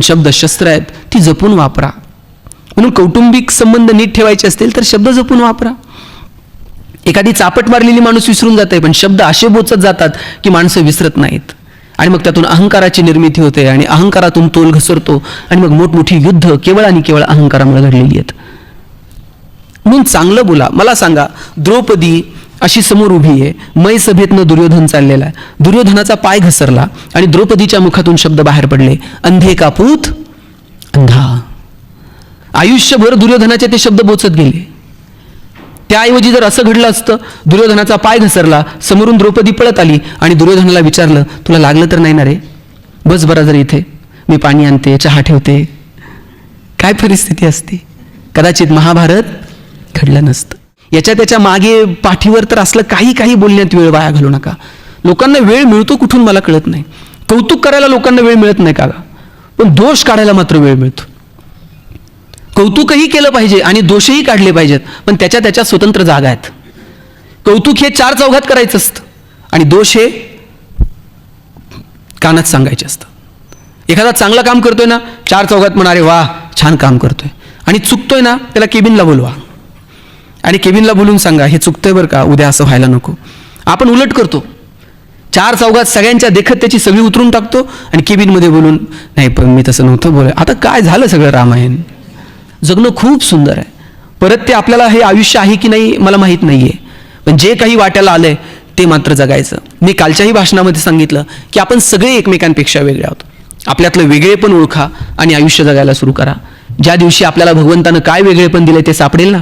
शब्द शस्त्र आहेत, ती जपून वापरा. म्हणून कौटुंबिक संबंध नीट ठेवायचे असतील तर शब्द जपून वापरा. एखादी चापट मारलेली माणूस विसरून जाते, पण शब्द असे बोचत जातात की माणसं विसरत नाहीत. आणि मग त्यातून अहंकाराची निर्मिती होते आणि अहंकारातून तोल घसरतो आणि मग मोठमोठी युद्ध केवळ आणि केवळ अहंकारामुळे घडलेली आहेत. म्हणून चांगलं बोला. मला सांगा, द्रौपदी अशी समोर उभी आहे, मै सभेतनं दुर्योधन चाललेला आहे, दुर्योधनाचा पाय घसरला आणि द्रौपदीच्या मुखातून शब्द बाहेर पडले, अंधे का पूत अंधा. आयुष्यभर दुर्योधनाचे ते शब्द बोचत गेले. त्याऐवजी जर असं घडलं असतं, दुर्योधनाचा पाय घसरला, समोरून द्रौपदी पळत आली आणि दुर्योधनाला विचारलं, तुला लागलं तर नाही ना रे, बस बरा जर इथे, मी पाणी आणते, चहा ठेवते, काय परिस्थिती असते? कदाचित महाभारत घडलं नसतं. याच्या त्याच्या मागे पाठीवर तर असलं काही काही बोलण्यात वेळ वाया घालू नका. लोकांना वेळ मिळतो कुठून मला कळत नाही. कौतुक करायला लोकांना वेळ मिळत नाही का? पण दोष काढायला मात्र वेळ मिळतो. कौतुकही केलं पाहिजे आणि दोषही काढले पाहिजेत, पण त्याच्या त्याच्या स्वतंत्र जागा आहेत. कौतुक हे चार चौघात करायचं असतं आणि दोष हे कानात सांगायचे असतं. एखादा चांगलं काम करतोय ना, चार चौघात म्हणारे वा छान काम करतोय, आणि चुकतोय ना त्याला केबिनला बोलवा आणि केबिनला बोलून सांगा हे चुकतंय बरं का, उद्या असं व्हायला नको. आपण उलट करतो, चार चौघात सगळ्यांच्या देखत त्याची सगळी उतरून टाकतो आणि केबिनमध्ये बोलून नाही पण मी तसं नव्हतं बोलाय. आता काय झालं सगळं रामायण. जगणं खूप सुंदर आहे. परत ते आपल्याला हे आयुष्य आहे की नाही मला माहीत नाही आहे, पण जे काही वाट्याला आलंय ते मात्र जगायचं. मी कालच्याही भाषणामध्ये सांगितलं की आपण सगळे एकमेकांपेक्षा वेगळे आहोत. आपल्यातलं वेगळेपण ओळखा आणि आयुष्य जगायला सुरू करा. ज्या दिवशी आपल्याला भगवंतानं काय वेगळेपण दिले ते सापडेल ना,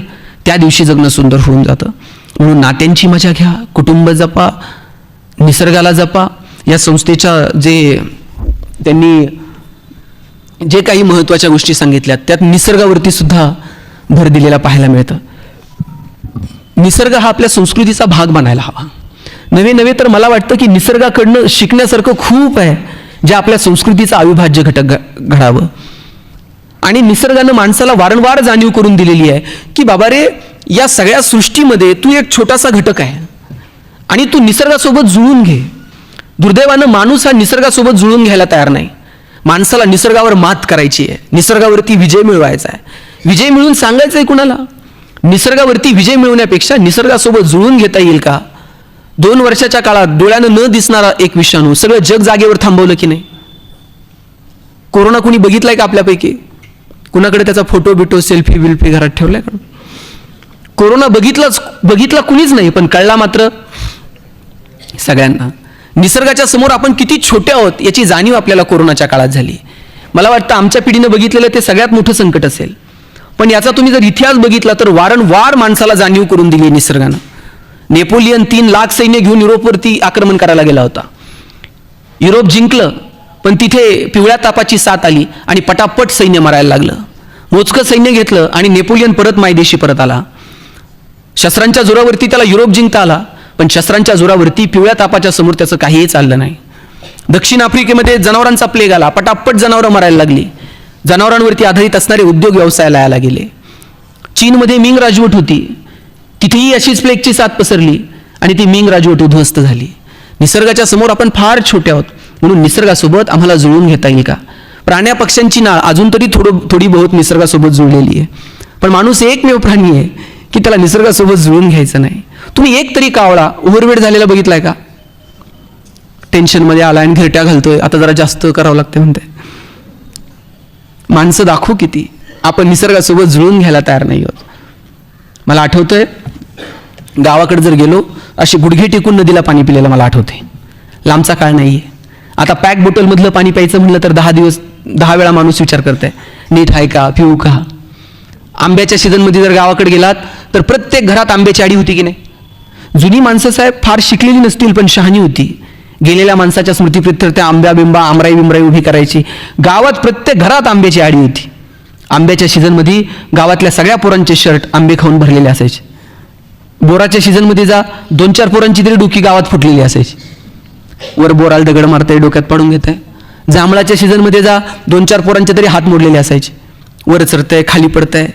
त्या दिवशी जगणं सुंदर होऊन जातं. म्हणून नात्यांची मजा घ्या, कुटुंब जपा, निसर्गाला जपा. या संस्थेच्या त्यांनी जे काही महत्त्वाच्या गोष्टी सांगितल्यात त्यात निसर्गावरती सुद्धा भर दिलेला पाहायला मिळतं. निसर्ग हा आपल्या संस्कृतीचा भाग बनायला हवा. नवे तर मला वाटतं की निसर्गाकडनं शिकण्यासारखं खूप आहे, जे आपल्या संस्कृतीचा अविभाज्य घटक घडावं. आणि निसर्गानं माणसाला वारंवार जाणीव करून दिलेली आहे की बाबा रे, या सगळ्या सृष्टीमध्ये तू एक छोटासा घटक आहे आणि तू निसर्गासोबत जुळून घे. दुर्दैवानं माणूस हा निसर्गासोबत जुळून घ्यायला तयार नाही. माणसाला निसर्गावर मात करायची आहे, निसर्गावरती विजय मिळवायचा आहे. विजय मिळवून सांगायचं आहे कुणाला? निसर्गावरती विजय मिळवण्यापेक्षा निसर्गासोबत जुळून घेता येईल का? 2 वर्षाच्या काळात डोळ्यानं न दिसणारा एक विषाणू सगळं जग जागेवर थांबवलं की नाही? कोरोना कुणी बघितलाय का आपल्यापैकी? कुणाकडे त्याचा फोटो बिटो सेल्फी बिल्फी घरात ठेवलाय का? कोरोना बघितला कुणीच नाही, पण कळला मात्र सगळ्यांना. निसर्गाच्या समोर आपण किती छोटे आहोत याची जाणीव आपल्याला कोरोनाच्या काळात झाली. मला वाटतं आमच्या पिढीनं बघितलेलं ते सगळ्यात मोठं संकट असेल. पण याचा तुम्ही जर इतिहास बघितला तर वारंवार माणसाला जाणीव करून दिली निसर्गानं. नेपोलियन 3 लाख सैन्य घेऊन युरोपवरती आक्रमण करायला गेला होता. युरोप जिंकलं, पण तिथे पिवळ्या तापाची साथ आली आणि पटापट सैन्य मारायला लागलं. मोजकं सैन्य घेतलं आणि नेपोलियन परत मायदेशी परत आला. शस्त्रांच्या जोरावरती त्याला युरोप जिंकता आला, पण शस्त्रांच्या जोरावरती पिवळ्या तापाच्या समोर त्याचं काहीही चाललं नाही. दक्षिण आफ्रिकेमध्ये जनावरांचा प्लेग आला, पटापट जनावरं मारायला लागली. जनावरांवरती आधारित असणारे उद्योग व्यवसायाला यायला गेले. चीनमध्ये मिंग राजवट होती, तिथेही अशीच प्लेगची साथ पसरली आणि ती मिंग राजवट उद्ध्वस्त झाली. निसर्गाच्या समोर आपण फार छोटे आहोत, म्हणून निसर्गासोबत आम्हाला जुळून घेता येईल का? प्राण्या पक्ष्यांची नाळ अजून तरी थोडी बहुत निसर्गासोबत जुळलेली आहे, पण माणूस एकमेव प्राणी आहे की त्याला निसर्गासोबत जुळून घ्यायचं नाही. तुम्ही एक तरी कावळा ओव्हरवेट झालेला बघितलाय का? टेन्शनमध्ये आला आणि घरट्या घालतोय, आता जरा जास्त करावं लागते म्हणते. माणसं दाखवू किती, आपण निसर्गासोबत जुळून घ्यायला तयार नाही आहोत. मला आठवतंय गावाकडे जर गेलो अशी गुडघे टेकून नदीला पाणी पिलेलं मला आठवते. लांबचा काळ नाहीये. आता पॅक बॉटलमधलं पाणी प्यायचं म्हणलं तर 10 वेळा माणूस विचार करतोय, नीट आहे का, पिऊ का? आंब्याच्या सीझनमध्ये जर गावाकडे गेलात तर प्रत्येक घरात आंब्याची आडी होती की नाही? जुनी माणसं साहेब फार शिकलेली नसतील पण शहाणी होती. गेलेल्या माणसाच्या स्मृतीप्रित्यर्थ त्या आंब्या बिंबा आमराई बिमराई उभी करायची. गावात प्रत्येक घरात आंब्याची आडी होती. आंब्याच्या सीझनमध्ये गावातल्या सगळ्या पोरांचे शर्ट आंबे खाऊन भरलेले असायचे. बोराच्या सीझनमध्ये जा, 2-4 पोरांची तरी डोकी गावात फुटलेली असायची. वर बोराला दगड मारताय, डोक्यात पाडून घेताय. जांभळाच्या सीझनमध्ये जा, 2-4 पोरांचे तरी हात मोडलेले असायचे. वर चढतंय, खाली पडतंय.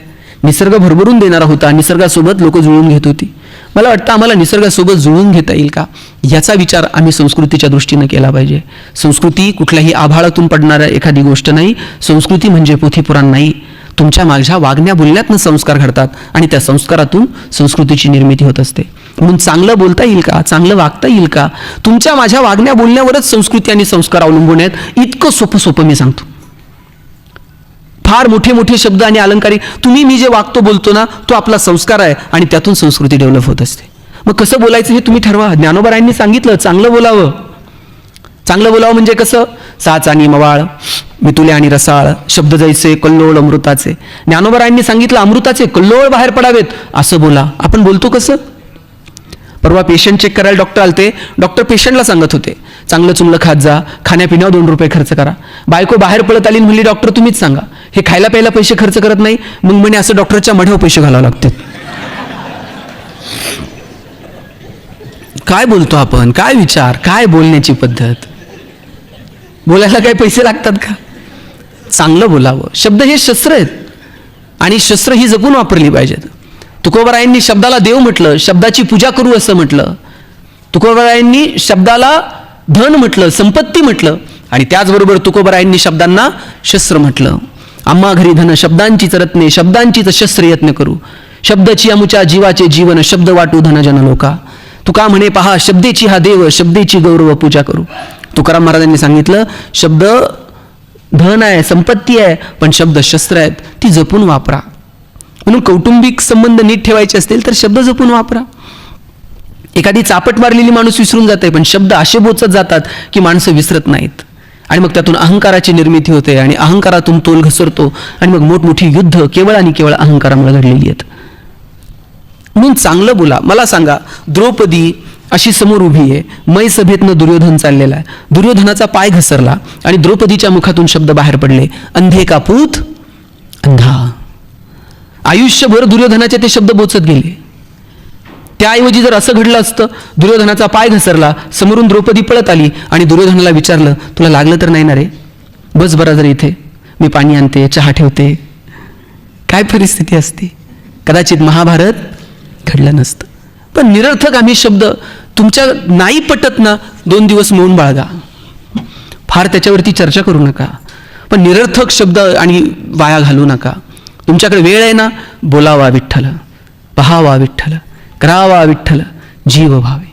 निसर्ग भरभरून देणारा होता, निसर्गासोबत लोक जुळून घेत होती. मला वाटतं आम्हाला निसर्गासोबत जुळून घेता येईल का, याचा विचार आम्ही संस्कृतीच्या दृष्टीनं केला पाहिजे. संस्कृती कुठल्याही आभाळातून पडणाऱ्या एखादी गोष्ट नाही. संस्कृती म्हणजे पोथीपुराण नाही. तुमच्या माझ्या वागण्या बोलण्यातनं संस्कार घडतात आणि त्या संस्कारातून संस्कृतीची निर्मिती होत असते. म्हणून चांगलं बोलता येईल का, चांगलं वागता येईल का, तुमच्या माझ्या वागण्या बोलण्यावरच संस्कृती आणि संस्कार अवलंबून आहेत. इतकं सोपं मी सांगतो. फार मोठे मोठे शब्द आणि अलंकारी, तुम्ही मी जे वागतो बोलतो ना, तो आपला संस्कार आहे आणि त्यातून संस्कृती डेव्हलप होत असते. मग कसं बोलायचं हे तुम्ही ठरवा. ज्ञानोबारायांनी सांगितलं चांगलं बोलावं. चांगलं बोलावं म्हणजे कसं, साच आणि मवाळ, मितुले आणि रसाळ, शब्द जैसे कल्लोळ अमृताचे. ज्ञानोबारायांनी सांगितलं अमृताचे कल्लोळ बाहेर पडावेत असं बोला. आपण बोलतो कसं. परवा पेशंट चेक करायला डॉक्टर आलते. डॉक्टर पेशंटला सांगत होते चांगलं चुंगलं खात जा, खाण्यापिण्यावर 2 रुपये खर्च करा. बायको बाहेर पळत आली म्हणली डॉक्टर तुम्हीच सांगा, हे खायला प्यायला पैसे खर्च करत नाही. मग म्हणे असं डॉक्टरच्या मढ्यावर पैसे घालावे लागतात. काय बोलतो आपण, काय विचार, काय बोलण्याची पद्धत. बोलायला काय पैसे लागतात का. चांगलं बोलावं. शब्द हे शस्त्र आहेत आणि शस्त्र ही जपून वापरली पाहिजेत. तुकोबारायांनी शब्दाला देव म्हटलं, शब्दाची पूजा करू असं म्हटलं. तुकोबारायांनी शब्दाला धन म्हटलं, संपत्ती म्हटलं आणि त्याचबरोबर तुकोबारायांनी शब्दांना शस्त्र म्हटलं. आम्हा घरी धन शब्दांचीच रत्ने, शब्दांचीच शस्त्र यत्न करू. शब्दची अमुच्या जीवाचे जीवन, शब्द वाटू धनजन लोका. तुका म्हणे पहा शब्देची हा देव, शब्देची गौरव पूजा करू. तुकाराम महाराजांनी सांगितलं शब्द धन आहे, संपत्ती आहे, पण शब्द शस्त्र आहेत, ती जपून वापरा. म्हणून कौटुंबिक संबंध नीट ठेवायचे असतील तर शब्द जपून वापरा. एखादी चापट मारलेली माणूस विसरून जाते, पण शब्द असे बोचत जातात की माणसं विसरत नाहीत आणि मग त्यातून अहंकाराची निर्मिती होते आणि अहंकारातून तोल घसरतो आणि मग मोठमोठी युद्ध केवळ आणि केवळ अहंकारामुळे घडलेली आहेत. म्हणून चांगलं बोला. मला सांगा, द्रौपदी अशी समोर उभी आहे, मै सभेतनं दुर्योधन चाललेला आहे. दुर्योधनाचा पाय घसरला आणि द्रौपदीच्या मुखातून शब्द बाहेर पडले, अंधे का पूत अंधा. आयुष्यभर दुर्योधनाचे ते शब्द बोचत गेले. त्याऐवजी जर असं घडलं असतं, दुर्योधनाचा पाय घसरला, समोरून द्रौपदी पळत आली आणि दुर्योधनाला विचारलं तुला लागलं तर नाही ना रे, बस बरा जर इथे, मी पाणी आणते, चहा ठेवते. काय परिस्थिती असती. कदाचित महाभारत घडलं नसतं. पण निरर्थक आम्ही शब्द, तुमच्या नाही पटत ना 2 दिवस मौन बाळगा, फार त्याच्यावरती चर्चा करू नका, पण निरर्थक शब्द आणि वाया घालू नका. तुमच्याकडे वेळ आहे ना, बोलावा विठ्ठल, पहावा विठ्ठल, करावा विठ्ठल, जीव भावे.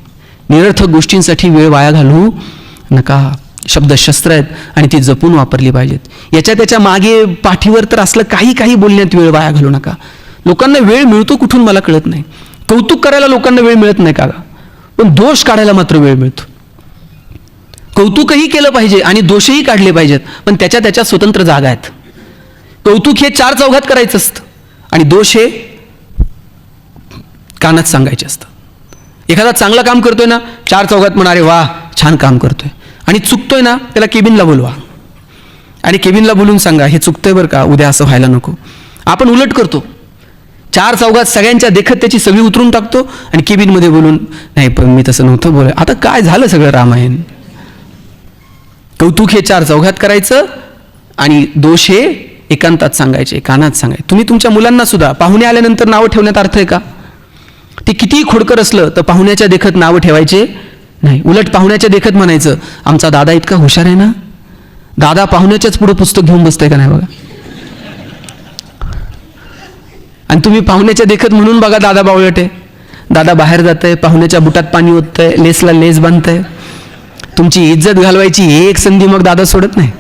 निरर्थक गोष्टींसाठी वेळ वाया घालू नका. शब्द शस्त्र आहेत आणि ती जपून वापरली पाहिजेत. त्याच्या मागे पाठीवर तर असलं काही बोलण्यात वेळ वाया घालू नका. लोकांना वेळ मिळतो कुठून मला कळत नाही. कौतुक करायला लोकांना वेळ मिळत नाही का, पण दोष काढायला मात्र वेळ मिळतो. कौतुकही केलं पाहिजे आणि दोषही काढले पाहिजेत, पण त्याच्या स्वतंत्र जागा आहेत. कौतुक हे 4 चौघात करायचं असतं आणि दोष हे कानात सांगायचे असतं. एखादा चांगलं काम करतोय ना, 4 चौघात म्हणा अरे वा छान काम करतोय, आणि चुकतोय ना त्याला केबिनला बोलवा आणि केबिनला बोलून सांगा हे चुकतोय बरं का, उद्या असं व्हायला नको. आपण उलट करतो, 4 चौघात सगळ्यांच्या देखत त्याची सगळी उतरून टाकतो आणि केबिनमध्ये बोलून नाही पण मी तसं नव्हतं बोलाय. आता काय झालं सगळं रामायण. कौतुक हे 4 चौघात करायचं आणि दोष हे एकांतात सांगायचे, कानात सांगायचे. तुम्ही तुमच्या मुलांना सुद्धा पाहुणे आल्यानंतर नावं ठेवण्यात अर्थ आहे का. ते कितीही खोडकर असलं तर पाहुण्याच्या देखत नावं ठेवायचे नाही. उलट पाहुण्याच्या देखत म्हणायचं आमचा दादा इतका हुशार आहे ना. दादा पाहुण्याच्याच पुढे पुस्तक घेऊन बसतंय का नाही बघा. आणि तुम्ही पाहुण्याच्या देखत म्हणून बघा दादा बावळट आहे. दादा बाहेर जात आहे, पाहुण्याच्या बुटात पाणी ओततंय, लेसला लेस बांधतंय. तुमची इज्जत घालवायची एक संधी मग दादा सोडत नाही.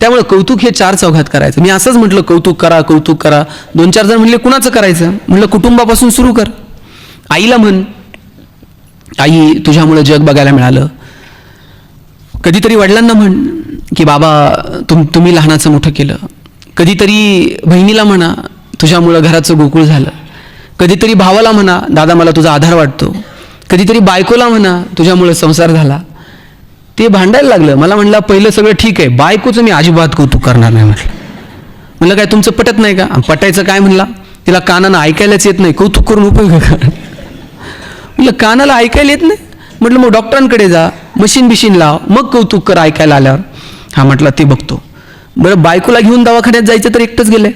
त्यामुळे कौतुक हे 4 चौघात करायचं. मी असंच म्हटलं कौतुक करा कौतुक करा. 2-4 जण म्हणले कुणाचं करायचं. म्हणलं कुटुंबापासून सुरू कर. आईला म्हण आई तुझ्यामुळे जग बघायला मिळालं. कधीतरी वडिलांना म्हण की बाबा तुम्ही लहानाचं मोठं केलं. कधीतरी बहिणीला म्हणा तुझ्यामुळं घराचं गोकुळ झालं. कधीतरी भावाला म्हणा दादा मला तुझा आधार वाटतो. कधीतरी बायकोला म्हणा तुझ्यामुळं संसार झाला. ते भांडायला लागलं. मला म्हणलं पहिलं सगळं ठीक आहे, बायकोचं मी अजिबात कौतुक करणार नाही म्हटलं. म्हणलं काय तुमचं पटत नाही का. पटायचं काय म्हणला, तिला कानानं ऐकायलाच येत नाही, कौतुक करून उपयोग का. म्हणलं कानाला ऐकायला येत नाही. म्हटलं मग डॉक्टरांकडे जा, मशीन बिशीन लाव, मग कौतुक कर ऐकायला आल्यावर. हा म्हटलं ते बघतो. बरं बायकोला घेऊन दवाखान्यात जायचं तर एकटंच गेलंय.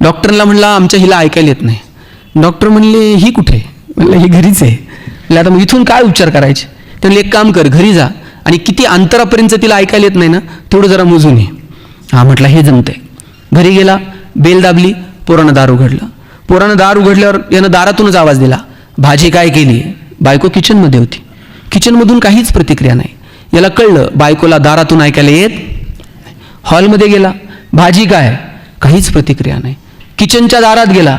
डॉक्टरला म्हणला आमच्या हिला ऐकायला येत नाही. डॉक्टर म्हणले ही कुठे? म्हणलं ही घरीच आहे. म्हणलं आता मग इथून काय उपचार करायचे? ते म्हणले एक काम कर, घरी जा आणि किती अंतरापर्यंत तिला ऐकायला येत नाही ना तेवढं जरा मोजून ये. हा म्हटलं हे जमतंय. घरी गेला, बेल दाबली, पोरानं दार उघडलं. पोरानं दार उघडल्यावर यानं दारातूनच आवाज दिला, भाजी काय केली? बायको किचनमध्ये होती. किचनमधून काहीच प्रतिक्रिया नाही. याला कळलं बायकोला दारातून ऐकायला येत. हॉलमध्ये गेला, भाजी काय? काहीच प्रतिक्रिया नाही. किचनच्या दारात गेला,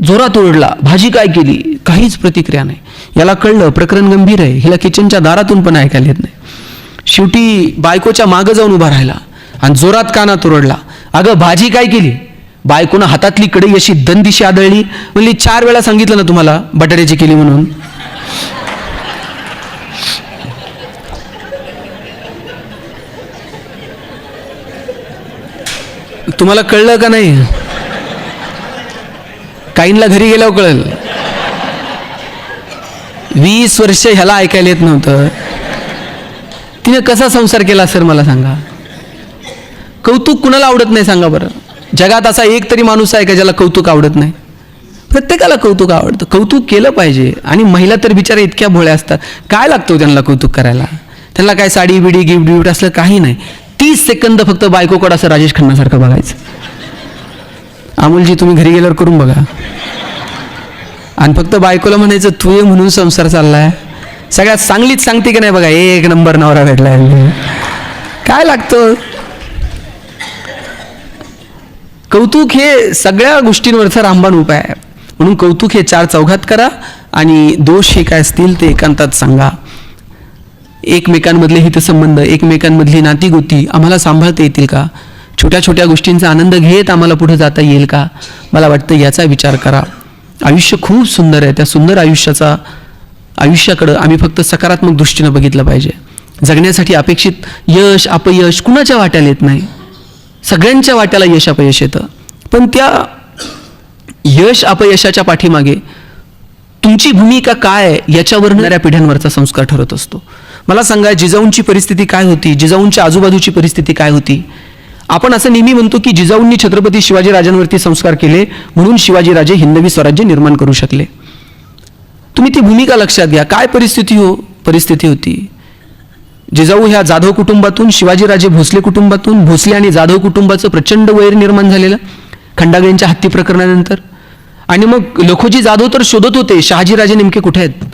जोरात ओरडला, भाजी काय केली? काहीच प्रतिक्रिया नाही. याला कळलं प्रकरण गंभीर आहे, हिला किचनच्या दारातून पण ऐकायला येत नाही. शेवटी बायकोच्या मागं जाऊन उभा राहिला आणि जोरात कानात ओरडला, अगं भाजी काय केली? बायकोनं हातातली कढई अशी दंदिशी आदळली. म्हणली 4 वेळा सांगितलं ना तुम्हाला बटाट्याची केली म्हणून. तुम्हाला कळलं का नाही? काहींना घरी गेल्यावर कळलं. 20 वर्ष ह्याला ऐकायला येत नव्हतं. तिने कसा संसार केला सर मला सांगा? कौतुक कुणाला आवडत नाही सांगा बरं? जगात असा एक तरी माणूस आहे का ज्याला कौतुक आवडत नाही? प्रत्येकाला कौतुक आवडतं. कौतुक केलं पाहिजे. आणि महिला तर बिचारा इतक्या भोळ्या असतात, काय लागतो त्यांना कौतुक करायला? त्यांना काय साडी बिडी गिफ्ट बिफ्ट असलं काही नाही. 30 सेकंद फक्त बायकोकडं असं राजेश खन्नासारखं बघायचं. अमोलजी तुम्ही घरी गेल्यावर करून बघा. आणि फक्त बायकोला म्हणायचं तू ये म्हणून संसार चाललाय. सगळ्यात चांगलीच सांगते की नाही बघा, 1 नंबर नवरा भेटलाय. काय लागतं? कौतुक हे सगळ्या गोष्टींवरचा रामबाण उपाय आहे. म्हणून कौतुक हे 4 चौघात करा आणि दोष हे काय असतील ते एकांतात सांगा. एकमेकांमधले हितसंबंध, एकमेकांमधली नातीगोती आम्हाला सांभाळता येतील का? छोट्या छोट्या गोष्टींचा आनंद घेत आम्हाला पुढे जाता येईल का? मला वाटतं याचा विचार करा. आयुष्य खूप सुंदर आहे. त्या सुंदर आयुष्याकडं आम्ही फक्त सकारात्मक दृष्टीनं बघितलं पाहिजे. जगण्यासाठी अपेक्षित यश अपयश कुणाच्या वाट्याला येत नाही. सगळ्यांच्या वाट्याला यश अपयश येतं. पण त्या यश अपयशाच्या पाठीमागे तुमची भूमिका काय याच्यावर येणाऱ्या पिढ्यांवरचा संस्कार ठरत असतो. मला सांगा, जिजाऊंची परिस्थिती काय होती? जिजाऊंच्या आजूबाजूची परिस्थिती काय होती? आपण असं नेहमी म्हणतो की जिजाऊंनी छत्रपती शिवाजीराजांवरती संस्कार केले म्हणून शिवाजीराजे हिंदवी स्वराज्य निर्माण करू शकले. तुम्ही ती भूमिका लक्षात घ्या. काय परिस्थिती होती? जिजाऊ ह्या जाधव कुटुंबातून, शिवाजीराजे भोसले कुटुंबातून, भोसले आणि जाधव कुटुंबाचं प्रचंड वैर निर्माण झालेलं खंडागळींच्या हत्ती प्रकरणानंतर. आणि मग लखोजी जाधव तर शोधत होते शहाजीराजे नेमके कुठे आहेत.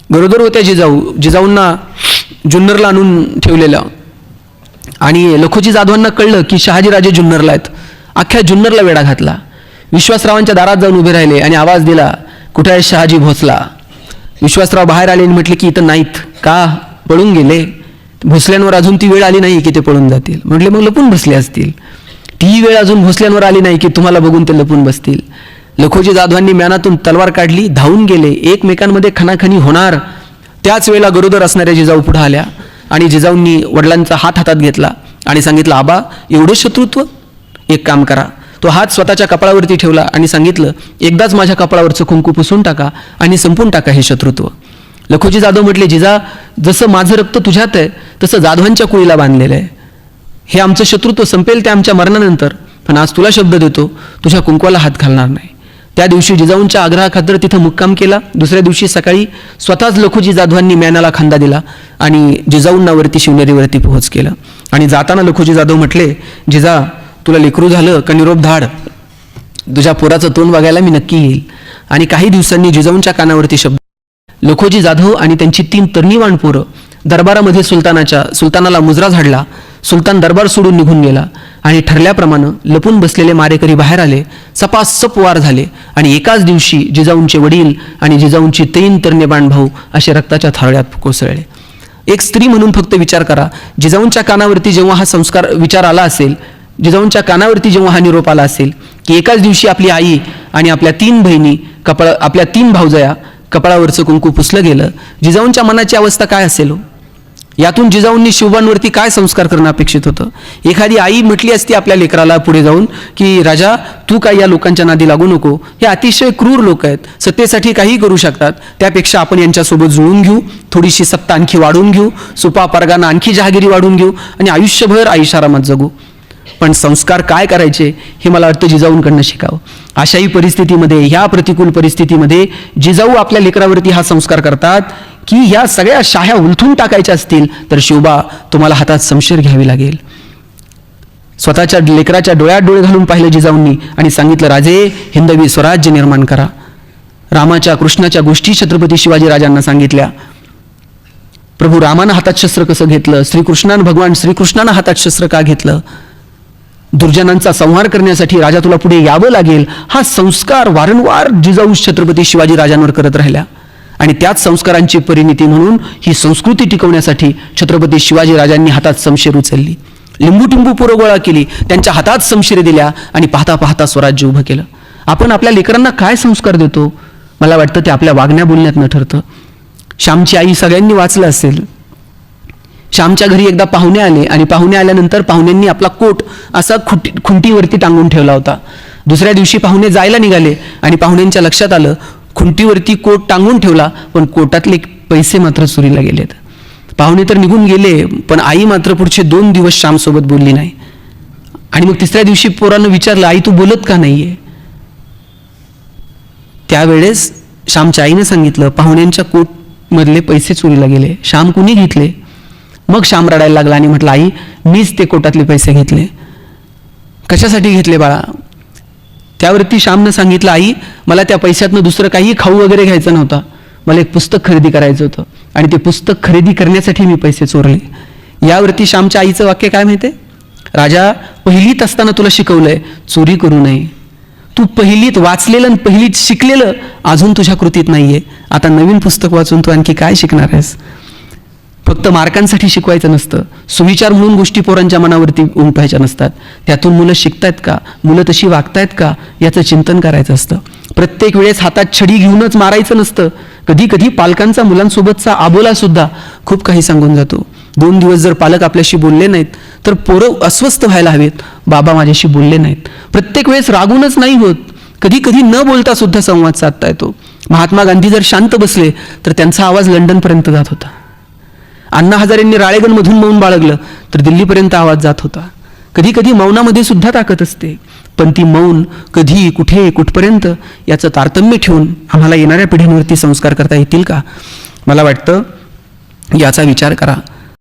गरोदर होत्या जिजाऊंना जुन्नरला आणून ठेवलेलं. आणि लखोजी जाधवांना कळलं की शहाजीराजे जुन्नरला आहेत. अख्ख्या जुन्नरला वेढा घातला. विश्वासरावांच्या दारात जाऊन उभे राहिले आणि आवाज दिला, कुठे आहे शहाजी भोसला? विश्वासराव बाहेर आले आणि म्हटले की इथं नाहीत. का? पळून गेले. भोसल्यांवर अजून ती वेळ आली नाही की ते पळून जातील. म्हटले मग लपून बसले असतील. ती वेळ अजून भोसल्यांवर आली नाही की तुम्हाला बघून ते लपून बसतील. लखोजी जाधवांनी म्यानातून तलवार काढली, धावून गेले. एकमेकांमध्ये खणाखणी होणार. त्याच वेळेला गरोदर असणाऱ्या जिजाऊ पुढे आल्या आणि जिजाऊंनी वडिलांचा हात हातात घेतला आणि सांगितलं, आबा एवढं शत्रुत्व? एक काम करा. तो हात स्वतःच्या कपाळावरती ठेवला आणि सांगितलं, एकदाच माझ्या कपाळावरचं कुंकू पुसून टाका आणि संपून टाका हे शत्रुत्व. लखोजी जाधव म्हटले, जिजा जसं माझं रक्त तुझ्यात आहे तसं जाधवांच्या कुळीला बांधलेलं आहे. हे आमचं शत्रुत्व संपेल ते आमच्या मरणानंतर, पण आज तुला शब्द देतो तुझ्या कुंकवाला हात घालणार नाही. त्या दिवशी जिजाऊंच्या आग्रहाखातर तिथं मुक्काम केला. दुसऱ्या दिवशी सकाळी स्वतःच लखोजी जाधवांनी म्यानाला खांदा दिला आणि जिजाऊंना वरती शिवनेरीवरती पोहोच केलं. आणि जाताना लखोजी जाधव म्हटले, जिजा तुला लेकरू झालं का निरोप धाड, तुझ्या पोराचं तोंड बघायला मी नक्की येईल. आणि काही दिवसांनी जिजाऊंच्या कानावरती शब्द. लखोजी जाधव आणि त्यांची 3 तरणीवाण पोरं दरबारामध्ये सुलतानाला मुजरा झाडला. सुलतान दरबार सोडून निघून गेला आणि ठरल्याप्रमाणे लपून बसलेले मारेकरी बाहेर आले. सपासप वार झाले आणि एकाच दिवशी जिजाऊंचे वडील आणि जिजाऊंची 3 तरणीवाण भाऊ असे रक्ताच्या थारोळ्यात कोसळले. एक स्त्री म्हणून फक्त विचार करा, जिजाऊंच्या कानावरती जेव्हा हा विचार आला असेल, जिजाऊंच्या कानावरती जेव्हा हा निरोप आला असेल की एकाच दिवशी आपली आई आणि आपल्या 3 बहिणी आपल्या 3 भावजया कपाळावरचं कुंकू पुसलं गेलं, जिजाऊंच्या मनाची अवस्था काय असेल? यातून जिजाऊंनी शिवबांवरती काय संस्कार करणं अपेक्षित होतं? एखादी आई म्हटली असती आपल्या लेकराला पुढे जाऊन की राजा तू काय या लोकांच्या नादी लागू नको, हे अतिशय क्रूर लोक आहेत, सत्तेसाठी काही करू शकतात, त्यापेक्षा आपण यांच्यासोबत जुळून घेऊ, थोडीशी सत्ता आणखी वाढवून घेऊ, सुपा परगाना आणखी जहागिरी वाढवून घेऊ आणि आयुष्यभर आयुष्यारामात जगू. पण संस्कार काय करायचे हे मला वाटतं जिजाऊंकडनं शिकावं. अशाही परिस्थितीमध्ये, ह्या प्रतिकूल परिस्थितीमध्ये जिजाऊ आपल्या लेकरावरती हा संस्कार करतात की ह्या सगळ्या शाह्या उलथून टाकायच्या असतील तर शिवबा तुम्हाला हातात शमशीर घ्यावी लागेल. स्वतःच्या लेकराच्या डोळ्यात डोळे घालून पाहिलं जिजाऊंनी आणि सांगितलं, राजे हिंदवी स्वराज्य निर्माण करा. रामाच्या कृष्णाच्या गोष्टी छत्रपती शिवाजीराजांना सांगितल्या. प्रभू रामानं हातात शस्त्र कसं घेतलं, भगवान श्रीकृष्णानं हातात शस्त्र का घेतलं, दुर्जनांचा संहार करण्यासाठी राजा तुला पुढे यावं लागेल, हा संस्कार वारंवार जिजाऊ छत्रपती शिवाजीराजांवर करत राहिल्या. आणि त्याच संस्कारांची परिणिती म्हणून ही संस्कृती टिकवण्यासाठी छत्रपती शिवाजीराजांनी हातात शमशीर उचलली, लिंबू टिंबू पोरं गोळा केली, त्यांच्या हातात शमशिरी दिल्या आणि पाहता पाहता स्वराज्य उभं केलं. आपण आपल्या लेकरांना काय संस्कार देतो, मला वाटतं ते आपल्या वागण्या बोलण्यात न ठरतं. श्यामची आई सगळ्यांनी वाचलं असेल. श्यामच्या घरी एकदा पाहुणे आले आणि पाहुणे आल्यानंतर पाहुण्यांनी आपला कोट असा खुंटीवरती टांगून ठेवला होता. दुसऱ्या दिवशी पाहुणे जायला निघाले आणि पाहुण्यांच्या लक्षात आलं खुंटीवरती कोट टांगून ठेवला पण कोटातले पैसे मात्र चोरीला गेलेत. पाहुणे तर निघून गेले पण आई मात्र पुढचे 2 दिवस श्यामसोबत बोलली नाही. आणि मग तिसऱ्या दिवशी पोरानं विचारलं, आई तू बोलत का नाहीये? त्यावेळेस श्यामच्या आईने सांगितलं, पाहुण्यांच्या कोटमधले पैसे चोरीला गेले. श्याम कुणी घेतले? मग श्याम रडायला लागला आणि म्हटलं, आई मीच ते कोटातले पैसे घेतले. कशासाठी घेतले बाळा? त्यावरती श्यामनं सांगितलं, आई मला त्या पैशातनं दुसरं काही खाऊ वगैरे घ्यायचं नव्हतं, मला एक पुस्तक खरेदी करायचं होतं आणि ते पुस्तक खरेदी करण्यासाठी मी पैसे चोरले. यावरती श्यामच्या आईचं वाक्य काय माहिती आहे? राजा, पहिलीत असताना तुला शिकवलंय चोरी करू नये. तू पहिलीत वाचलेलं आणि पहिलीत शिकलेलं अजून तुझ्या कृतीत नाहीये. आता नवीन पुस्तक वाचून तू आणखी काय शिकणार आहेस? फक्त मार्कांसाठी शिकवायचं नसतं, सुविचार म्हणून गोष्टी पोरांच्या मनावरती उमटवायच्या नसतात. त्यातून मुलं शिकतायत का, मुलं तशी वागतायत का याचं चिंतन करायचं असतं. प्रत्येक वेळेस हातात छडी घेऊनच मारायचं नसतं. कधी कधी पालकांचा मुलांसोबतचा आबोला सुद्धा खूप काही सांगून जातो. 2 दिवस जर पालक आपल्याशी बोलले नाहीत तर पोरं अस्वस्थ व्हायला हवेत, बाबा माझ्याशी बोलले नाहीत. प्रत्येक वेळेस रागूनच नाही होत, कधी कधी न बोलता सुद्धा संवाद साधता येतो. महात्मा गांधी जर शांत बसले तर त्यांचा आवाज लंडनपर्यंत जात होता. अण्णा हजारेंनी राळेगणमधून मौन बाळगलं तर दिल्लीपर्यंत आवाज जात होता. कधी कधी मौनामध्ये सुद्धा ताकद असते, पण ती मौन कधी कुठे कुठपर्यंत याचं तारतम्य ठेवून आम्हाला येणाऱ्या पिढ्यांवरती संस्कार करता येतील का? मला वाटतं याचा विचार करा.